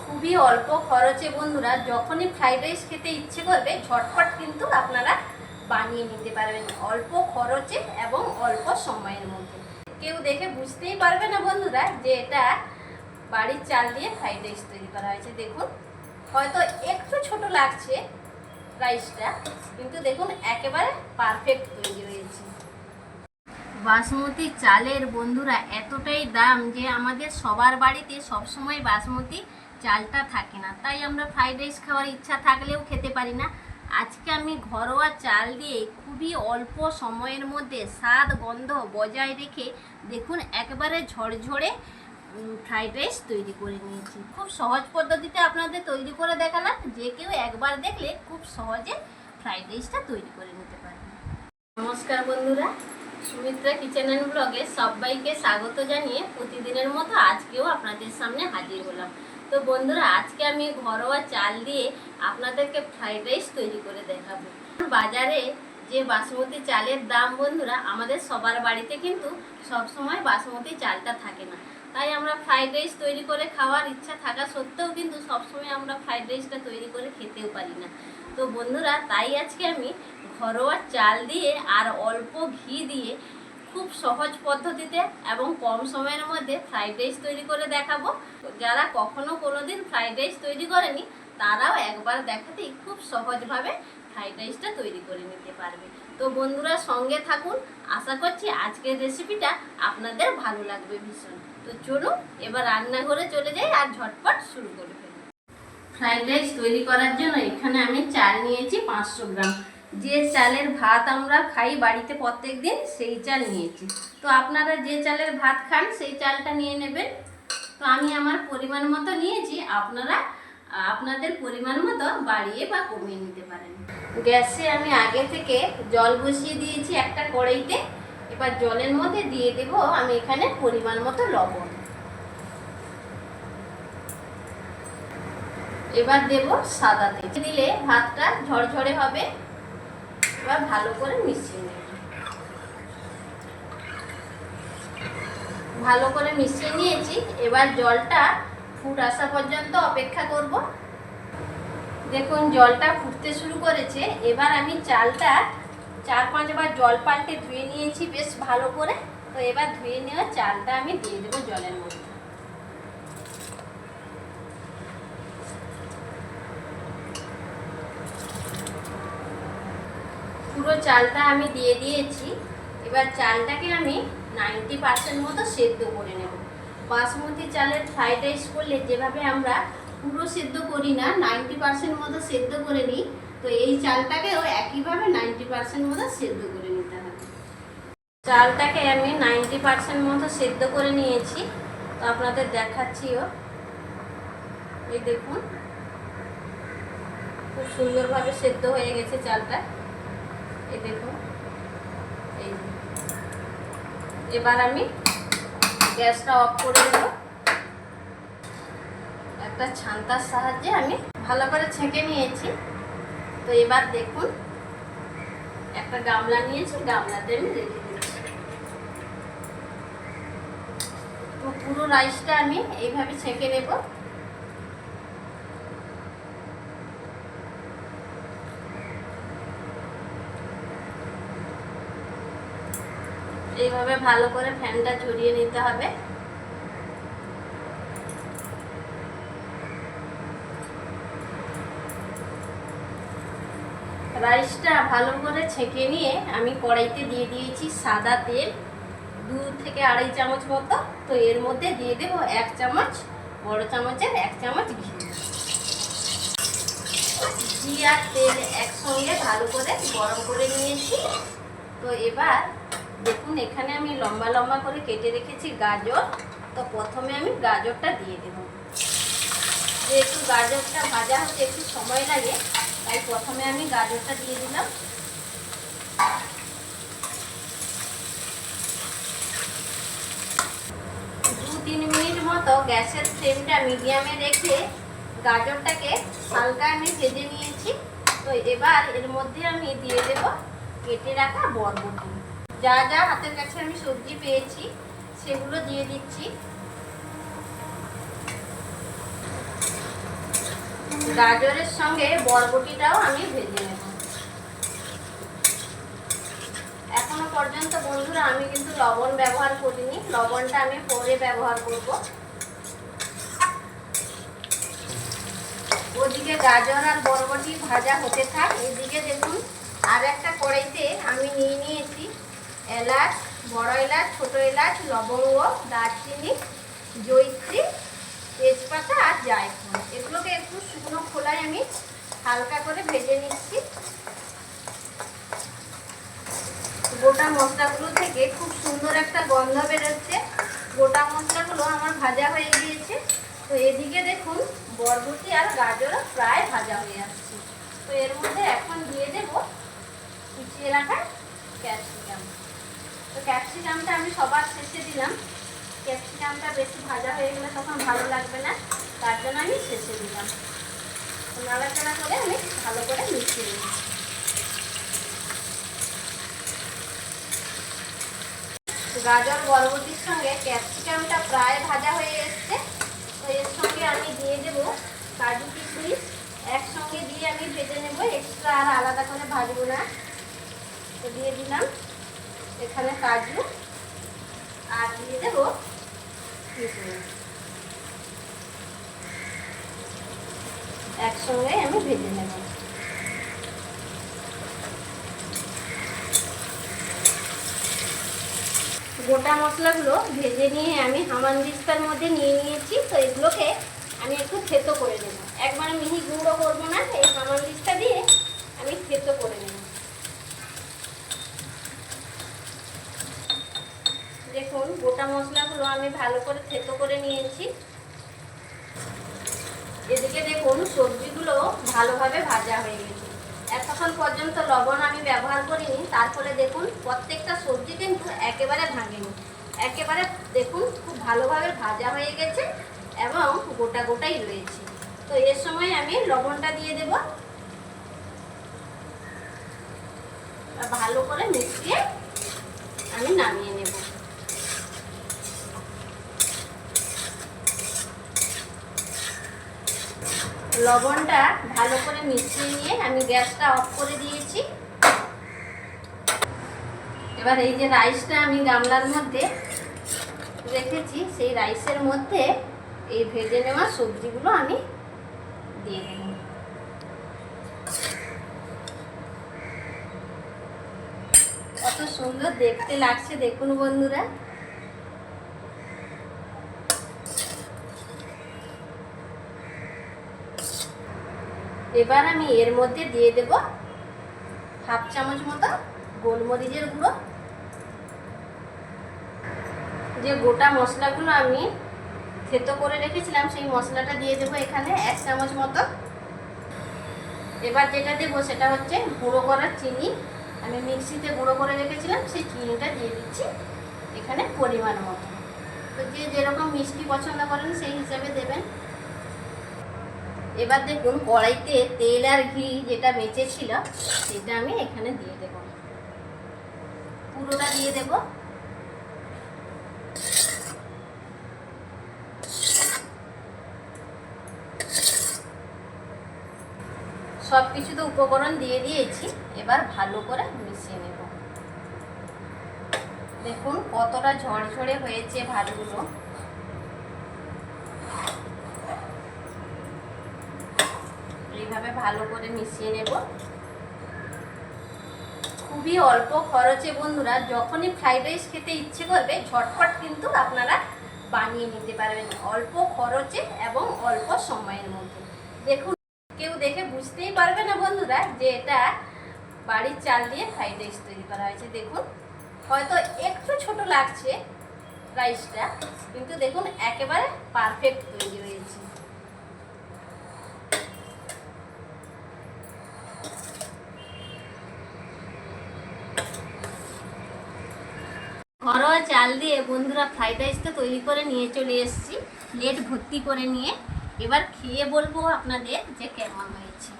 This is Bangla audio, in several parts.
খুবই অল্প খরচে বন্ধুরা যখনই ফ্রাইড রাইস খেতে ইচ্ছে করবে ঝটপট কিন্তু আপনারা বানিয়ে নিতে পারবেন অল্প খরচে এবং অল্প সময়ের মধ্যে। কেউ দেখে বুঝতেই পারবে না বন্ধুরা যে এটা বাড়ির চাল দিয়ে ফ্রাইড রাইস তৈরি করা হয়েছে। দেখুন হয়তো একটু ছোট লাগছে রাইসটা, কিন্তু দেখুন একেবারে পারফেক্ট তৈরি হয়েছে। বাসমতি চালের বন্ধুরা এতটাই দাম যে আমাদের সবার বাড়িতে সবসময় বাসমতি চালটা থাকে না, তাই আমরা ফ্রাইড রাইস খাওয়ার ইচ্ছা থাকলেও খেতে পারি না। আজকে আমি ঘরোয়া চাল দিয়ে খুবই অল্প সময়ের মধ্যে স্বাদ গন্ধ বজায় রেখে দেখুন একেবারে ঝরঝরে ফ্রাইড রাইস তৈরি করে নিয়েছি। খুব সহজ পদ্ধতিতে আপনাদের তৈরি করে দেখালাম, যে কেউ একবার দেখলে খুব সহজে ফ্রাইড রাইসটা তৈরি করে নিতে পারবে। নমস্কার বন্ধুরা, সুমিত্রা কিচেন অ্যান্ড ব্লগে সবাইকে স্বাগত জানিয়ে প্রতিদিনের মতো আজকেও আপনাদের সামনে হাজির হলাম। তো বন্ধুরা, আজকে আমি ঘরোয়া চাল দিয়ে আপনাদেরকে ফ্রাইড রাইস তৈরি করে দেখাবো। বাজারে যে বাসমতি চালের দাম বন্ধুরা, আমাদের সবার বাড়িতে কিন্তু সবসময় বাসমতি চালটা থাকে না, তাই আমরা ফ্রাইড রাইস তৈরি করে খাওয়ার ইচ্ছা থাকা সত্ত্বেও কিন্তু সবসময় আমরা ফ্রাইড রাইসটা তৈরি করে খেতেও পারি না। তো বন্ধুরা, তাই আজকে আমি ঘরোয়া চাল দিয়ে আর অল্প ঘি দিয়ে খুব সহজ পদ্ধতিতে এবং কম সময়ের মধ্যে ফ্রাইড রাইস তৈরি করে দেখাবো। যারা কখনো কোনোদিন ফ্রাইড রাইস তৈরি করেনি তারাও একবার দেখাতেই খুব সহজভাবে ফ্রাইড রাইসটা তৈরি করে নিতে পারবে। তো বন্ধুরা সঙ্গে থাকুন, আশা করছি আজকের রেসিপিটা আপনাদের ভালো লাগবে ভীষণ। তো চলুন এবার রান্নাঘরে চলে যাই আর ঝটপট শুরু করে ফেলি। ফ্রাইড রাইস তৈরি করার জন্য এখানে আমি চাল নিয়েছি 500 গ্রাম। যে চালের ভাত আমরা খাই বাড়িতে প্রত্যেক দিন সেই চাল নিয়েছি। তো আপনারা যে চালের ভাত খান সেই চালটা নিয়ে নেবেন। তো আমি আমার পরিমাণ মতো নিয়েছি, আপনারা আপনাদের পরিমাণ মতো বাড়িয়ে বা কমিয়ে নিতে পারেন। গ্যাসে আমি আগে থেকে জল বসিয়ে দিয়েছি একটা কড়াইতে। এবার জলের মধ্যে দিয়ে দেব আমি এখানে পরিমাণ মতো লবণ। এবার দেব সাদা তেল, দিলে ভাতটা ঝরঝরে হবে। এবার ভালো করে মিশিয়ে নেব। ভালো করে মিশিয়ে নিয়েছি, এবার জলটা ফুট আসা পর্যন্ত অপেক্ষা করব। দেখুন জলটা ফুটতে শুরু করেছে। এবার আমি চালটা 4-5 বার জল পাল্টে ধুয়ে নিয়েছি বেশ ভালো করে। তো এবার ধুয়ে নেওয়া চালটা আমি দিয়ে দেবো জলের মধ্যে। পুরো চালটা আমি দিয়ে দিয়েছি। এবার চালটাকে আমি 90% মতো সেদ্ধ করে নেব। বাসমতি চালের ফ্রাইড রাইস করলে যেভাবে আমরা পুরো সেদ্ধ করি না, 90% মতো সেদ্ধ করে নিই, তো এই চালটাকেও একইভাবে 90% মতো সেদ্ধ করে নিতে হবে। চালটাকে আমি 90% মতো সেদ্ধ করে নিয়েছি। তো আপনাদের দেখাচ্ছিও, এই দেখুন খুব সুন্দরভাবে সেদ্ধ হয়ে গেছে চালটা। এই দেখুন, এই এবার আমি গ্যাসটা অফ করে দেব। একটা ছান্তার সাহায্যে আমি ভালো করে ছেঁকে নিয়েছি। তো এবার দেখুন একটা গামলা নিয়েছি, গামলাতে আমি রেখে দিচ্ছি। তো পুরো রাইসটা আমি এইভাবে ছেঁকে নেব। এইভাবে ভালো করে ফ্যানটা ঝরিয়ে নিতে হবে। রাইসটা ভালো করে ছেঁকে নিয়ে আমি কড়াইতে দিয়ে দিয়েছি সাদা তেল 2 থেকে আড়াই চামচ মতো। তো এর মধ্যে দিয়ে দেব 1 চামচ, বড় চামচের 1 চামচ ঘি। ঘি আর তেল একসঙ্গে ভালো করে গরম করে নিয়েছি। তো এবার দেখুন এখানে আমি লম্বা লম্বা করে কেটে রেখেছি গাজর। তো প্রথমে আমি গাজরটা দিয়ে দেব। যেহেতু গাজরটা ভাজা হতে একটু সময় লাগে, তাই প্রথমে আমি গাজরটা দিয়ে দিলাম। দু 3 মিনিট মতো গ্যাসের ফ্লেমটা মিডিয়ামে রেখে গাজরটাকে হালকা আমি ভেজে নিয়েছি। তো এবার এর মধ্যে আমি দিয়ে দেব কেটে রাখা বরবটি। যা যা হাতের কাছে আমি সবজি পেয়েছি সেগুলো দিয়ে দিচ্ছি। গাজরের সঙ্গে বরবটিটাও আমি ভেজে নেব। এখনো পর্যন্ত বন্ধুরা আমি কিন্তু লবণ ব্যবহার করিনি, লবণটা আমি পরে ব্যবহার করব। ওদিকে গাজর আর বরবটি ভাজা হতে থাক, এদিকে দেখুন আর একটা কড়াইতে আমি নিয়ে নিয়েছি এলাচ, বড় এলাচ, ছোট এলাচ, লবঙ্গ, দারচিনি, জয়িত্রী, তেজপাতা আর জায়ফল। এগুলোকে একটু শুকনো খোলায় আমি হালকা করে ভেজে নিচ্ছি। গোটা মশলাগুলো থেকে খুব সুন্দর একটা গন্ধ বেরোচ্ছে। গোটা মশলাগুলো আমার ভাজা হয়ে গিয়েছে। তো এদিকে দেখুন বরবটি আর গাজরও প্রায় ভাজা হয়ে আসছে। তো এর মধ্যে এখন দিয়ে দেব কুচিয়ে রাখা ক্যাপসিকাম। তো ক্যাপসিকামটা আমি সবার শেষে দিলাম। ক্যাপসিকামটা বেশি ভাজা হয়ে গেলে তখন ভালো লাগবে না, তার জন্য আমি শেষে দিলাম। নাড়াচাড়া করে আমি ভালো করে মিশিয়ে নিই। গাজর বরবটির সঙ্গে ক্যাপসিকামটা প্রায় ভাজা হয়ে এসছে। তো এর সঙ্গে আমি দিয়ে দেবো কাজু কিশমিশ, একসঙ্গে দিয়ে আমি ভেজে নেব, এক্সট্রা আর আলাদা করে ভাজবো না। তো দিয়ে দিলাম এখানে কাজু আর দিয়ে দেবো কিশমিশ, একসঙ্গে আমি ভেজে নেব। গোটা মশলাগুলো ভেজে নিয়ে আমি হামানদিস্তার মধ্যে নিয়ে নিয়েছি। তো এগুলোকে আমি একটু থেতো করে নেব, একবারে মিহি গুঁড়ো করবো না, এই হামানদিস্তা দিয়ে আমি থেতো করে নেব। দেখুন গোটা মশলাগুলো আমি ভালো করে থেতো করে নিয়েছি। এদিকে দেখুন সবজিগুলো ভালোভাবে ভাজা হয়ে গেছে। এতক্ষণ পর্যন্ত লবণ আমি ব্যবহার করিনি, তার ফলে দেখুন প্রত্যেকটা সবজি কিন্তু একেবারে ভাঙেনি, একেবারে দেখুন খুব ভালোভাবে ভাজা হয়ে গেছে এবং গোটা গোটাই রয়েছে। তো এর সময় আমি লবণটা দিয়ে দেব, ভালো করে মিশিয়ে আমি নামিয়ে নেব। লবণটা ভালো করে মিশিয়ে নিয়ে আমি গ্যাসটা অফ করে দিয়েছি। এবার এই যে রাইসটা আমি গামলার মধ্যে রেখেছি, সেই রাইসের মধ্যে এই ভেজে নেওয়া সবজিগুলো আমি দিয়ে দেব। কত সুন্দর দেখতে লাগছে দেখুন বন্ধুরা। এবার আমি এর মধ্যে দিয়ে দেব হাফ চামচ মতো গোলমরিচের গুঁড়ো। যে গোটা মশলাগুলো আমি থেতো করে রেখেছিলাম সেই মশলাটা দিয়ে দেবো এখানে 1 চামচ মতো। এবার যেটা দেবো সেটা হচ্ছে গুঁড়ো করা চিনি, আমি মিক্সিতে গুঁড়ো করে রেখেছিলাম, সেই চিনিটা দিয়ে দিচ্ছি এখানে পরিমাণ মতো। তো যে যেরকম মিষ্টি পছন্দ করেন সেই হিসাবে দেবেন। এবার দেখুন কড়াইতে তেল আর ঘি যেটা বেঁচে ছিল সেটা আমি এখানে দিয়ে দেব, পুরোটা দিয়ে দেব। সব কিছু তো উপকরণ দিয়ে দিয়েছি, এবার ভালো করে মিশিয়ে নেব। দেখুন কতটা ঝরঝরে হয়েছে ভাতগুলো। এইভাবে ভালো করে মিশিয়ে নেব। খুবই অল্প খরচে বন্ধুরা, যখনই ফ্রাইড রাইস খেতে ইচ্ছে করবে ঝটপট কিন্তু আপনারা বানিয়ে নিতে পারবেন অল্প খরচে এবং অল্প সময়ের মধ্যে। দেখুন কেউ দেখে বুঝতেই পারবে না বন্ধুরা যে এটা বাড়ির চাল দিয়ে ফ্রাইড রাইস তৈরি করা হয়েছে। দেখুন হয়তো একটু ছোট লাগছে রাইসটা, কিন্তু দেখুন একেবারে পারফেক্ট তৈরি হয়েছে। ঘরোয়া চাল দিয়ে বন্ধুরা ফ্রাইড রাইসটা তৈরি করে নিয়ে চলে এসেছি প্লেট ভর্তি করে নিয়ে। এবার খেয়ে বলবো আপনাদের যে কেমন হয়েছে।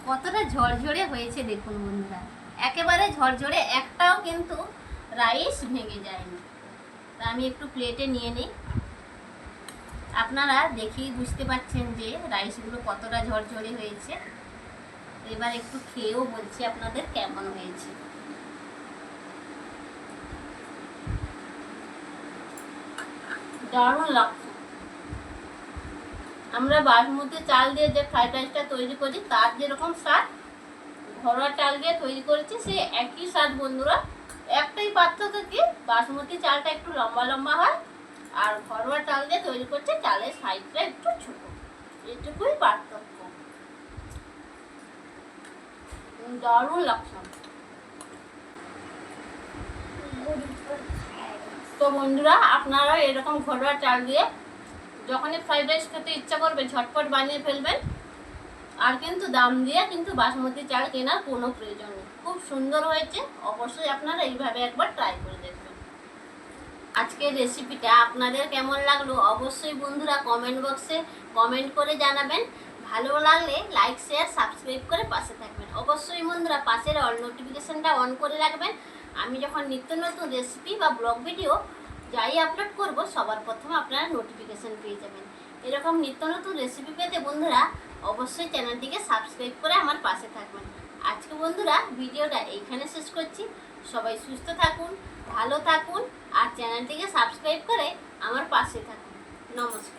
কতটা ঝরঝরে হয়েছে দেখুন বন্ধুরা, একেবারে ঝরঝরে, একটাও কিন্তু রাইস ভেঙে যায়নি। তা আমি একটু প্লেটে নিয়ে নিই। আপনারা দেখেই বুঝতে পারছেন যে রাইসগুলো কতটা ঝরঝরে হয়েছে। এবার একটু খেয়েও বলছি আপনাদের কেমন হয়েছে। দারুণ লাগছে। আমরা বাসমতি চাল দিয়ে যে ফ্রাইড রাইসটা তৈরি করি তার যেরকম স্বাদ ঘরোয়া চাল দিয়ে তৈরি করেছি সে একই স্বাদ বন্ধুরা। একটাই পার্থক্য কি, বাসমতি চালটা একটু লম্বা লম্বা হয় আর ঘরোয়া চাল দিয়ে তৈরি করছে চালের সাইজটা একটু ছোট, এটুকুই পার্থক্য। দারুণ লাগছে। তো বন্ধুরা আপনারা এরকম ঘরোয়া চাল দিয়ে যখনই ফ্রাইড রাইস খেতে ইচ্ছা করবে ঝটপট বানিয়ে ফেলবেন। আর কিন্তু দাম দিয়ে কিন্তু বাসমতি চাল কেনার কোনো প্রয়োজন নেই। খুব সুন্দর হয়েছে, অবশ্যই আপনারা এইভাবে একবার ট্রাই করে দেখবেন। আজকের রেসিপিটা আপনাদের কেমন লাগলো অবশ্যই বন্ধুরা কমেন্ট বক্সে কমেন্ট করে জানাবেন। ভালো লাগলে লাইক শেয়ার সাবস্ক্রাইব করে পাশে থাকবেন। অবশ্যই বন্ধুরা পাশের অল নোটিফিকেশানটা অন করে রাখবেন। আমি যখন নিত্য নতুন রেসিপি বা ব্লগ ভিডিও যাই আপলোড করব সবার প্রথমে আপনারা নোটিফিকেশান পেয়ে যাবেন। এরকম নিত্য নতুন রেসিপি পেতে বন্ধুরা অবশ্যই চ্যানেলটিকে সাবস্ক্রাইব করে আমার পাশে থাকবেন। আজকে বন্ধুরা ভিডিওটা এইখানে শেষ করছি। সবাই সুস্থ থাকুন, ভালো থাকুন আর চ্যানেলটিকে সাবস্ক্রাইব করে আমার পাশে থাকুন। নমস্কার।